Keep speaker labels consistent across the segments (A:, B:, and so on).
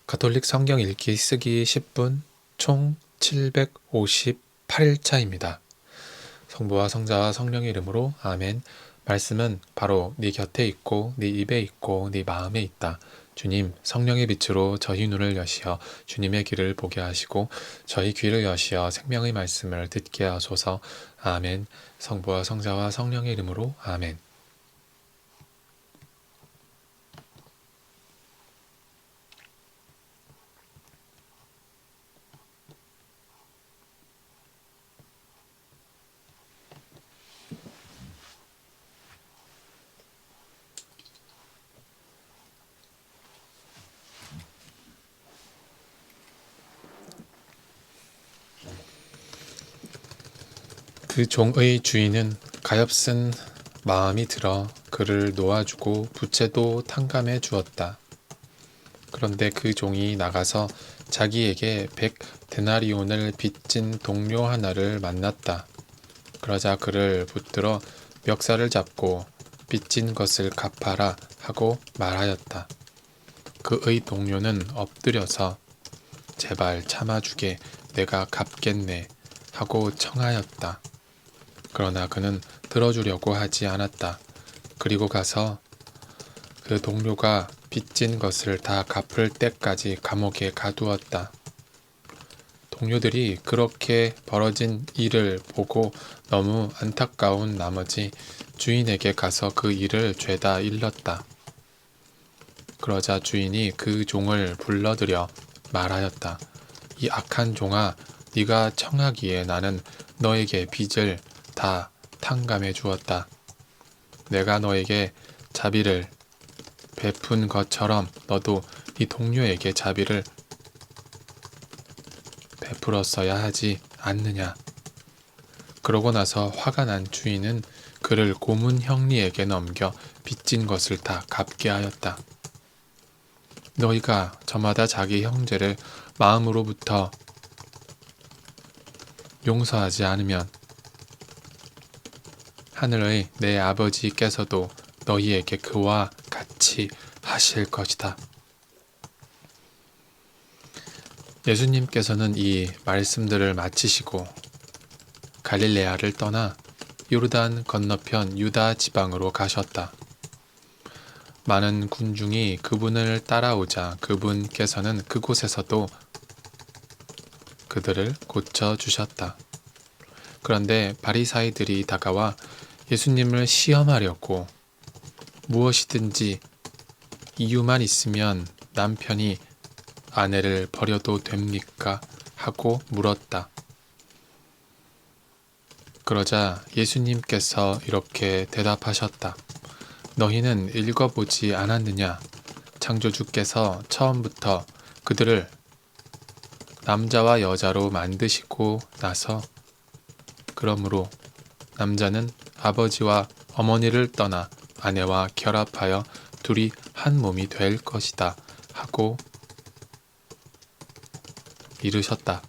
A: 가톨릭 성경 읽기 쓰기 10분 총 758일차입니다. 성부와 성자와 성령의 이름으로 아멘. 말씀은 바로 네 곁에 있고 네 입에 있고 네 마음에 있다. 주님, 성령의 빛으로 저희 눈을 여시어 주님의 길을 보게 하시고 저희 귀를 여시어 생명의 말씀을 듣게 하소서. 아멘. 성부와 성자와 성령의 이름으로 아멘. 그 종의 주인은 가엾은 마음이 들어 그를 놓아주고 부채도 탕감해 주었다. 그런데 그 종이 나가서 자기에게 100데나리온을 빚진 동료 하나를 만났다. 그러자 그를 붙들어 멱살을 잡고 빚진 것을 갚아라 하고 말하였다. 그의 동료는 엎드려서 제발 참아주게, 내가 갚겠네 하고 청하였다. 그러나 그는 들어주려고 하지 않았다. 그리고 가서 그 동료가 빚진 것을 다 갚을 때까지 감옥에 가두었다. 동료들이 그렇게 벌어진 일을 보고 너무 안타까운 나머지 주인에게 가서 그 일을 죄다 일렀다. 그러자 주인이 그 종을 불러들여 말하였다. 이 악한 종아, 네가 청하기에 나는 너에게 빚을 다 탕감해 주었다. 내가 너에게 자비를 베푼 것처럼 너도 네 동료에게 자비를 베풀었어야 하지 않느냐. 그러고 나서 화가 난 주인은 그를 고문 형리에게 넘겨 빚진 것을 다 갚게 하였다. 너희가 저마다 자기 형제를 마음으로부터 용서하지 않으면 하늘의 내 아버지께서도 너희에게 그와 같이 하실 것이다. 예수님께서는 이 말씀들을 마치시고 갈릴레아를 떠나 요르단 건너편 유다 지방으로 가셨다. 많은 군중이 그분을 따라오자 그분께서는 그곳에서도 그들을 고쳐주셨다. 그런데 바리사이들이 다가와 예수님을 시험하려고 무엇이든지 이유만 있으면 남편이 아내를 버려도 됩니까? 하고 물었다. 그러자 예수님께서 이렇게 대답하셨다. 너희는 읽어보지 않았느냐? 창조주께서 처음부터 그들을 남자와 여자로 만드시고 나서 그러므로 남자는 아버지와 어머니를 떠나 아내와 결합하여 둘이 한 몸이 될 것이다 하고 이르셨다.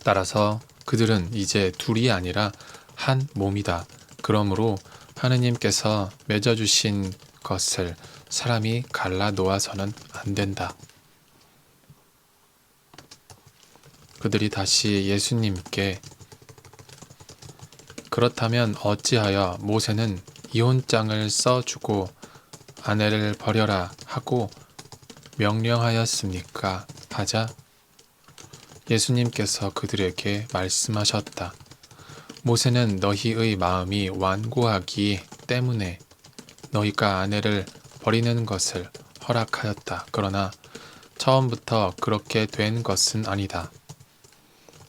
A: 따라서 그들은 이제 둘이 아니라 한 몸이다. 그러므로 하느님께서 맺어주신 것을 사람이 갈라 놓아서는 안 된다. 그들이 다시 예수님께 그렇다면 어찌하여 모세는 이혼장을 써주고 아내를 버려라 하고 명령하였습니까? 하자 예수님께서 그들에게 말씀하셨다. 모세는 너희의 마음이 완고하기 때문에 너희가 아내를 버리는 것을 허락하였다. 그러나 처음부터 그렇게 된 것은 아니다.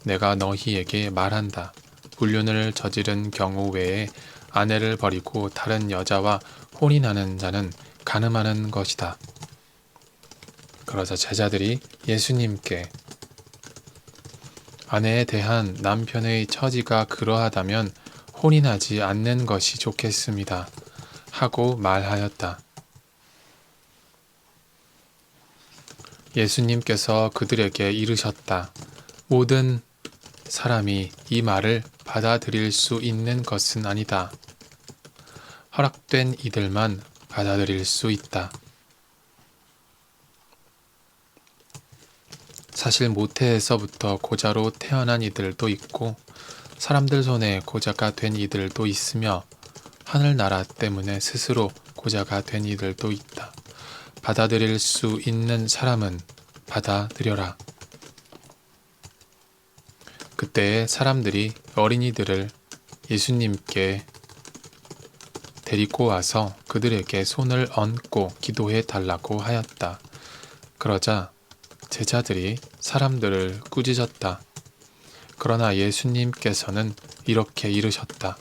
A: 내가 너희에게 말한다. 불륜을 저지른 경우 외에 아내를 버리고 다른 여자와 혼인하는 자는 간음하는 것이다. 그러자 제자들이 예수님께 아내에 대한 남편의 처지가 그러하다면 혼인하지 않는 것이 좋겠습니다. 하고 말하였다. 예수님께서 그들에게 이르셨다. 모든 사람이 이 말을 받아들일 수 있는 것은 아니다. 허락된 이들만 받아들일 수 있다. 사실 모태에서부터 고자로 태어난 이들도 있고 사람들 손에 고자가 된 이들도 있으며 하늘나라 때문에 스스로 고자가 된 이들도 있다. 받아들일 수 있는 사람은 받아들여라. 그때에 사람들이 어린이들을 예수님께 데리고 와서 그들에게 손을 얹고 기도해 달라고 하였다. 그러자 제자들이 사람들을 꾸짖었다. 그러나 예수님께서는 이렇게 이르셨다.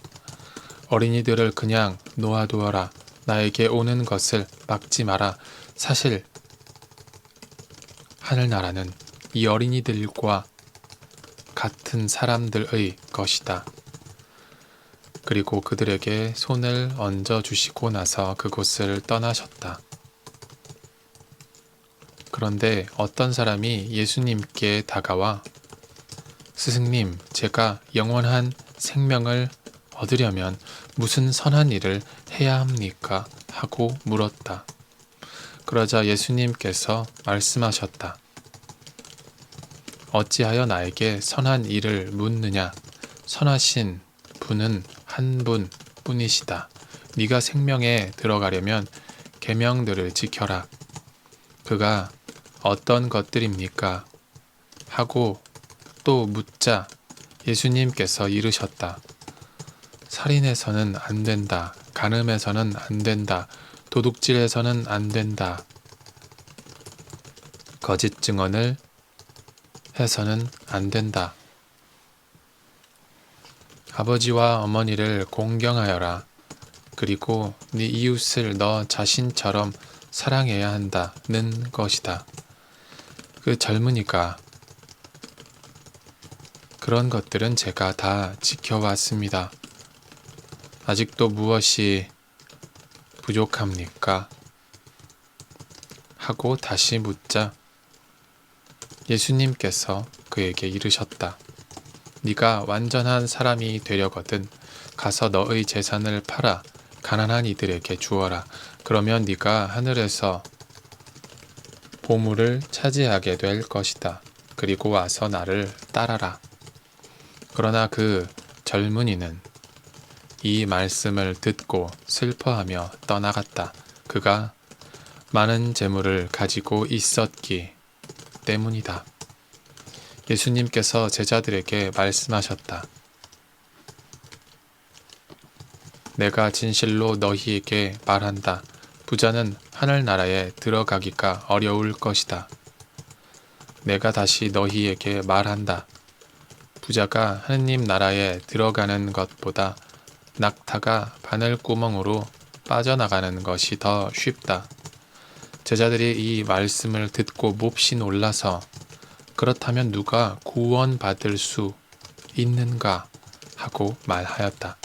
A: 어린이들을 그냥 놓아두어라. 나에게 오는 것을 막지 마라. 사실 하늘나라는 이 어린이들과 같은 사람들의 것이다. 그리고 그들에게 손을 얹어 주시고 나서 그곳을 떠나셨다. 그런데 어떤 사람이 예수님께 다가와 스승님, 제가 영원한 생명을 얻으려면 무슨 선한 일을 해야 합니까? 하고 물었다. 그러자 예수님께서 말씀하셨다. 어찌하여 나에게 선한 일을 묻느냐? 선하신 분은 한 분 뿐이시다. 네가 생명에 들어가려면 계명들을 지켜라. 그가 어떤 것들입니까? 하고 또 묻자 예수님께서 이르셨다. 살인해서는 안 된다. 간음해서는 안 된다. 도둑질해서는 안 된다. 거짓 증언을 해서는 안 된다. 아버지와 어머니를 공경하여라. 그리고 네 이웃을 너 자신처럼 사랑해야 한다는 것이다. 그 젊은이가 그런 것들은 제가 다 지켜왔습니다. 아직도 무엇이 부족합니까? 하고 다시 묻자 예수님께서 그에게 이르셨다. 네가 완전한 사람이 되려거든 가서 너의 재산을 팔아 가난한 이들에게 주어라. 그러면 네가 하늘에서 보물을 차지하게 될 것이다. 그리고 와서 나를 따라라. 그러나 그 젊은이는 이 말씀을 듣고 슬퍼하며 떠나갔다. 그가 많은 재물을 가지고 있었기 때문이다. 예수님께서 제자들에게 말씀하셨다. 내가 진실로 너희에게 말한다. 부자는 하늘나라에 들어가기가 어려울 것이다. 내가 다시 너희에게 말한다. 부자가 하느님 나라에 들어가는 것보다 낙타가 바늘구멍으로 빠져나가는 것이 더 쉽다. 제자들이 이 말씀을 듣고 몹시 놀라서 그렇다면 누가 구원받을 수 있는가 하고 말하였다.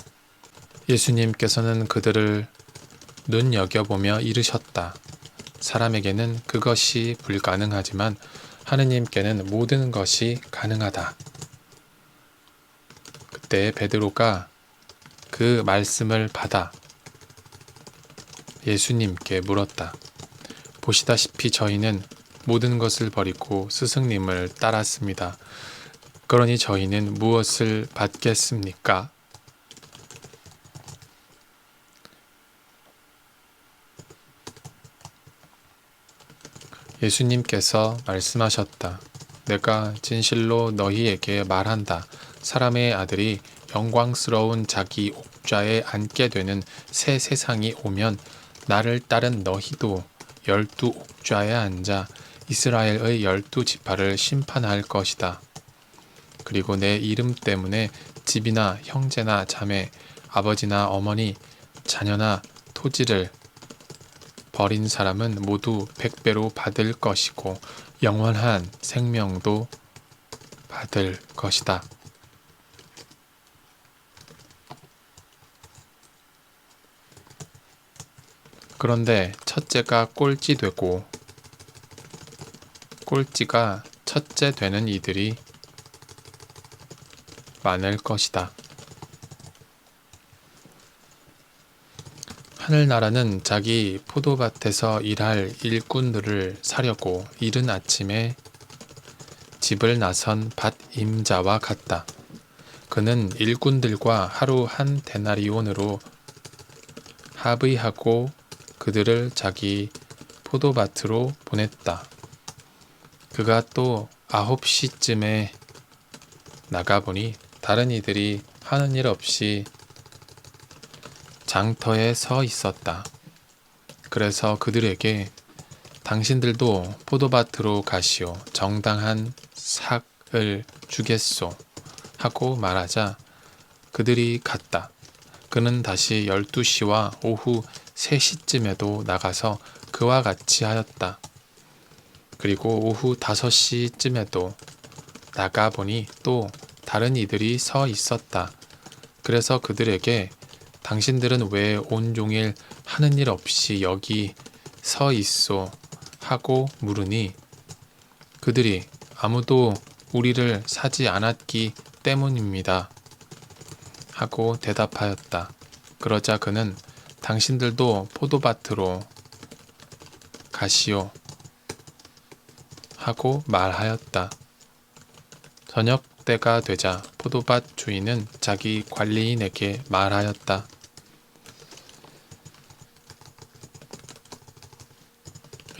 A: 예수님께서는 그들을 눈여겨보며 이르셨다. 사람에게는 그것이 불가능하지만 하느님께는 모든 것이 가능하다. 그때 베드로가 그 말씀을 받아 예수님께 물었다. 보시다시피 저희는 모든 것을 버리고 스승님을 따랐습니다. 그러니 저희는 무엇을 받겠습니까? 예수님께서 말씀하셨다. 내가 진실로 너희에게 말한다. 사람의 아들이 영광스러운 자기 옥좌에 앉게 되는 새 세상이 오면 나를 따른 너희도 12 옥좌에 앉아 이스라엘의 12지파를 심판할 것이다. 그리고 내 이름 때문에 집이나 형제나 자매, 아버지나 어머니, 자녀나 토지를 버린 사람은 모두 100배로 받을 것이고 영원한 생명도 받을 것이다. 그런데 첫째가 꼴찌 되고 꼴찌가 첫째 되는 이들이 많을 것이다. 하늘나라는 자기 포도밭에서 일할 일꾼들을 사려고 이른 아침에 집을 나선 밭 임자와 같다. 그는 일꾼들과 하루 한 데나리온으로 합의하고 그들을 자기 포도밭으로 보냈다. 그가 또 9시쯤에 나가보니 다른 이들이 하는 일 없이 장터에 서 있었다. 그래서 그들에게 당신들도 포도밭으로 가시오. 정당한 삭을 주겠소. 하고 말하자 그들이 갔다. 그는 다시 12시와 오후 3시쯤에도 나가서 그와 같이 하였다. 그리고 오후 5시쯤에도 나가보니 또 다른 이들이 서 있었다. 그래서 그들에게 당신들은 왜 온종일 하는 일 없이 여기 서 있소? 하고 물으니 그들이 아무도 우리를 사지 않았기 때문입니다. 하고 대답하였다. 그러자 그는 당신들도 포도밭으로 가시오. 하고 말하였다. 저녁 때가 되자 포도밭 주인은 자기 관리인에게 말하였다.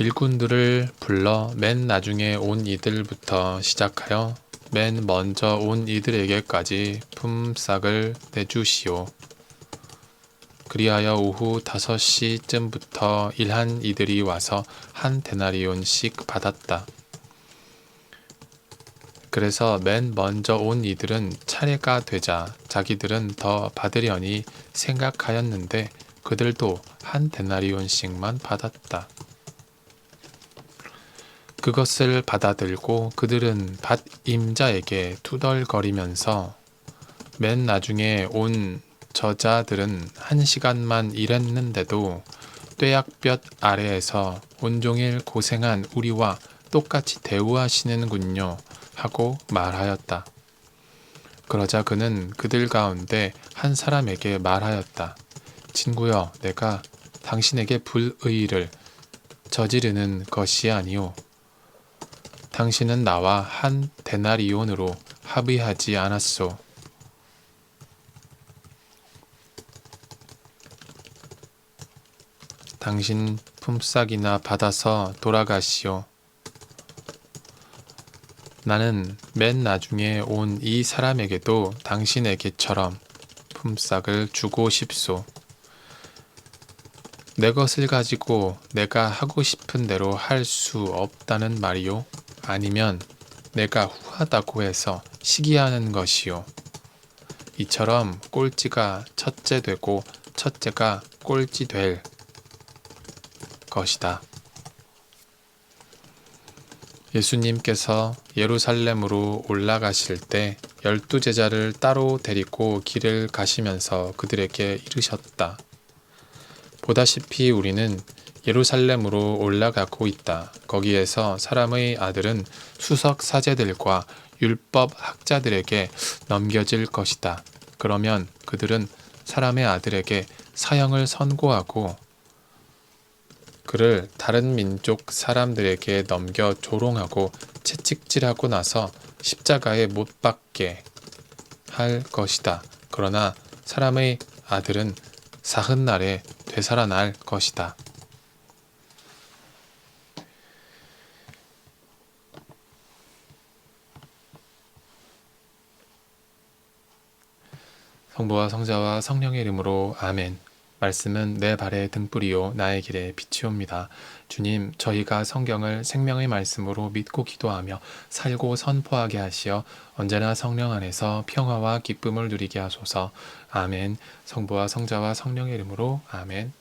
A: 일꾼들을 불러 맨 나중에 온 이들부터 시작하여 맨 먼저 온 이들에게까지 품삯을 내주시오. 그리하여 오후 5시쯤부터 일한 이들이 와서 한 데나리온씩 받았다. 그래서 맨 먼저 온 이들은 차례가 되자 자기들은 더 받으려니 생각하였는데 그들도 한 데나리온씩만 받았다. 그것을 받아들고 그들은 밭 임자에게 투덜거리면서 맨 나중에 온 저자들은 1시간만 일했는데도 뙤약볕 아래에서 온종일 고생한 우리와 똑같이 대우하시는군요. 하고 말하였다. 그러자 그는 그들 가운데 한 사람에게 말하였다. 친구여, 내가 당신에게 불의를 저지르는 것이 아니오. 당신은 나와 한 데나리온으로 합의하지 않았소. 당신 품삯이나 받아서 돌아가시오. 나는 맨 나중에 온 이 사람에게도 당신에게처럼 품삯을 주고 싶소. 내 것을 가지고 내가 하고 싶은 대로 할 수 없다는 말이요? 아니면 내가 후하다고 해서 시기하는 것이요? 이처럼 꼴찌가 첫째 되고 첫째가 꼴찌 될 것이다. 예수님께서 예루살렘으로 올라가실 때 12제자를 따로 데리고 길을 가시면서 그들에게 이르셨다. 보다시피 우리는 예루살렘으로 올라가고 있다. 거기에서 사람의 아들은 수석 사제들과 율법 학자들에게 넘겨질 것이다. 그러면 그들은 사람의 아들에게 사형을 선고하고 그를 다른 민족 사람들에게 넘겨 조롱하고 채찍질하고 나서 십자가에 못 박게 할 것이다. 그러나 사람의 아들은 사흔날에 되살아날 것이다. 성부와 성자와 성령의 이름으로 아멘. 말씀은 내 발의 등불이요 나의 길에 빛이옵니다. 주님, 저희가 성경을 생명의 말씀으로 믿고 기도하며 살고 선포하게 하시어 언제나 성령 안에서 평화와 기쁨을 누리게 하소서. 아멘. 성부와 성자와 성령의 이름으로 아멘.